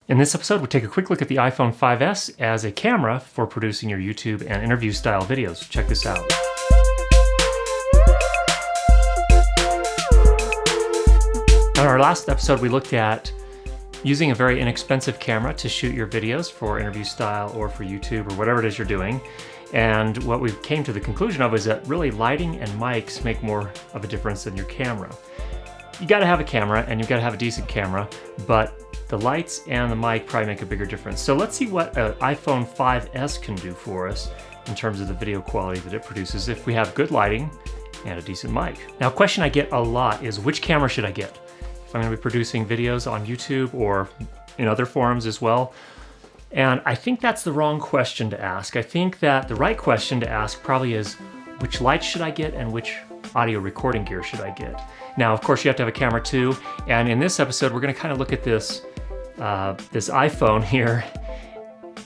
In this episode, we take a quick look at the iPhone 5S as a camera for producing your YouTube and interview style videos. Check this out. In our last episode, we looked at using a very inexpensive camera to shoot your videos for interview style or for YouTube or whatever it is you're doing. And what we came to the conclusion of is that really lighting and mics make more of a difference than your camera. You gotta have a camera and you've gotta have a decent camera, but the lights and the mic probably make a bigger difference. So let's see what an iPhone 5S can do for us in terms of the video quality that it produces if we have good lighting and a decent mic. Now, a question I get a lot is which camera should I get? If I'm gonna be producing videos on YouTube or in other forums as well. And I think that's the wrong question to ask. I think that the right question to ask probably is which lights should I get and which audio recording gear should I get? Now, of course, you have to have a camera too. And in this episode, we're gonna kind of look at this iPhone here.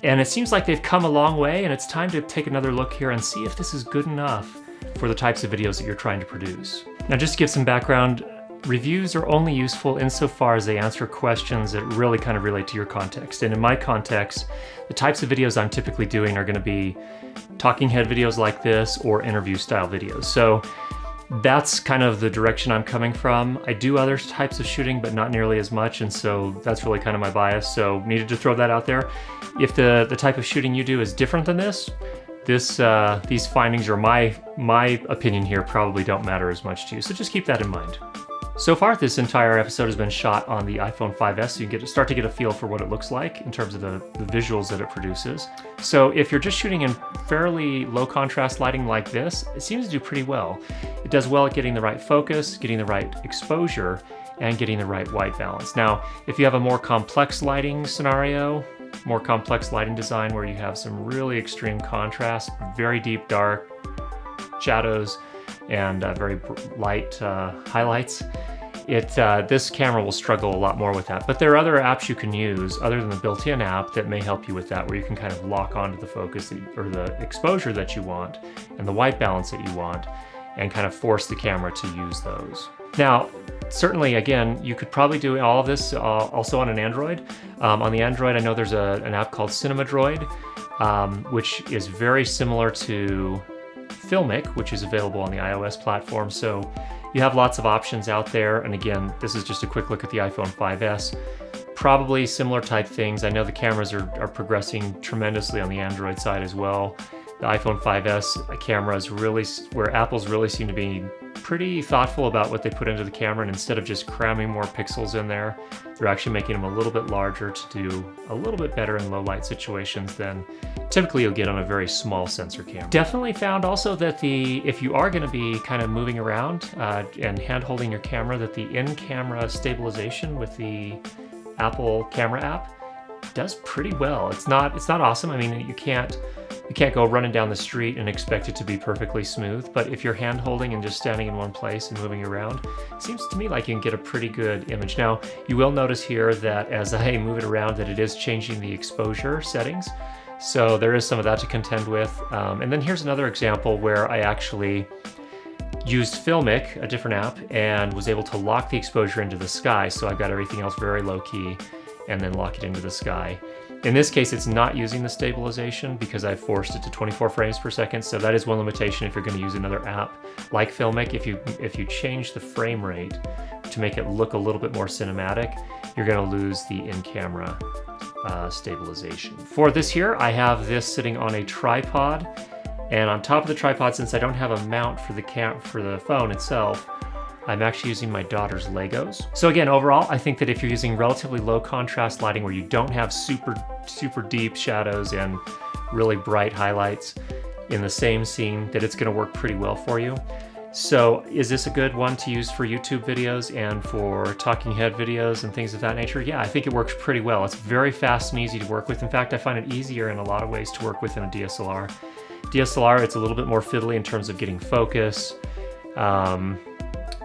And it seems like they've come a long way, and it's time to take another look here and see if this is good enough for the types of videos that you're trying to produce. Now, just to give some background, reviews are only useful insofar as they answer questions that really kind of relate to your context. And in my context, the types of videos I'm typically doing are gonna be talking head videos like this or interview style videos. So that's kind of the direction I'm coming from. I do other types of shooting, but not nearly as much, and so that's really kind of my bias, so needed to throw that out there. If the type of shooting you do is different than this, these findings, or my opinion here, probably don't matter as much to you, so just keep that in mind. So far, this entire episode has been shot on the iPhone 5S, so you can start to get a feel for what it looks like in terms of the visuals that it produces. So if you're just shooting in fairly low contrast lighting like this, it seems to do pretty well. It does well at getting the right focus, getting the right exposure, and getting the right white balance. Now, if you have a more complex lighting scenario, more complex lighting design where you have some really extreme contrast, very deep dark shadows, and very light highlights, this camera will struggle a lot more with that. But there are other apps you can use other than the built-in app that may help you with that, where you can kind of lock onto the focus or the exposure that you want and the white balance that you want and kind of force the camera to use those. Now, certainly, again, you could probably do all of this also on an Android. On the Android, I know there's an app called Cinema Droid, which is very similar to Filmic, which is available on the iOS platform. So you have lots of options out there. And again, this is just a quick look at the iPhone 5S. Probably similar type things. I know the cameras are progressing tremendously on the Android side as well. The iPhone 5S camera is really where Apple's really seem to be pretty thoughtful about what they put into the camera, and instead of just cramming more pixels in there, they're actually making them a little bit larger to do a little bit better in low light situations than typically you'll get on a very small sensor camera. Definitely found also that if you are going to be kind of moving around and hand holding your camera, that the in-camera stabilization with the Apple camera app does pretty well. It's not awesome. I mean, you can't go running down the street and expect it to be perfectly smooth, but if you're hand holding and just standing in one place and moving around, it seems to me like you can get a pretty good image. Now, you will notice here that as I move it around that it is changing the exposure settings, so there is some of that to contend with. And then here's another example where I actually used Filmic, a different app, and was able to lock the exposure into the sky, so I've got everything else very low key, and then lock it into the sky. In this case, it's not using the stabilization because I forced it to 24 frames per second. So that is one limitation if you're going to use another app like Filmic. If you change the frame rate to make it look a little bit more cinematic, you're going to lose the in-camera stabilization. For this here, I have this sitting on a tripod, and on top of the tripod, since I don't have a mount for the phone itself, I'm actually using my daughter's Legos. So again, overall, I think that if you're using relatively low contrast lighting where you don't have super deep shadows and really bright highlights in the same scene, that it's gonna work pretty well for you. So is this a good one to use for YouTube videos and for talking head videos and things of that nature? Yeah, I think it works pretty well. It's very fast and easy to work with. In fact, I find it easier in a lot of ways to work with in a DSLR. DSLR, it's a little bit more fiddly in terms of getting focus.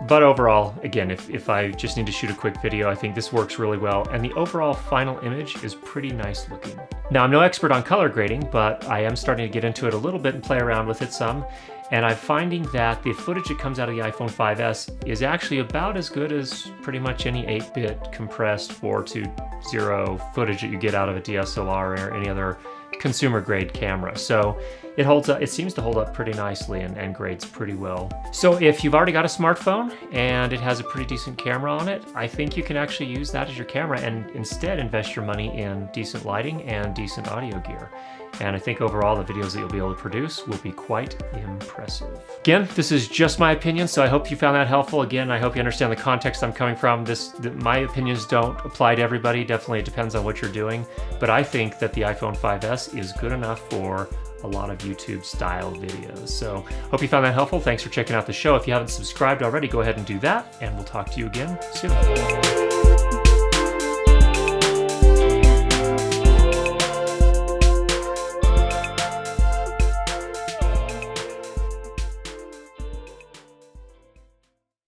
But overall, again, if I just need to shoot a quick video, I think this works really well, and the overall final image is pretty nice looking. Now, I'm no expert on color grading, but I am starting to get into it a little bit and play around with it some, And I'm finding that the footage that comes out of the iPhone 5S is actually about as good as pretty much any 8-bit compressed 4:0 footage that you get out of a DSLR or any other consumer grade camera. So it holds up, it seems to hold up pretty nicely and grades pretty well. So if you've already got a smartphone and it has a pretty decent camera on it, I think you can actually use that as your camera and instead invest your money in decent lighting and decent audio gear. And I think overall the videos that you'll be able to produce will be quite impressive. Again, this is just my opinion, so I hope you found that helpful. Again, I hope you understand the context I'm coming from. My opinions don't apply to everybody. Definitely it depends on what you're doing. But I think that the iPhone 5S is good enough for a lot of YouTube style videos. So hope you found that helpful. Thanks for checking out the show. If you haven't subscribed already, go ahead and do that, and we'll talk to you again soon.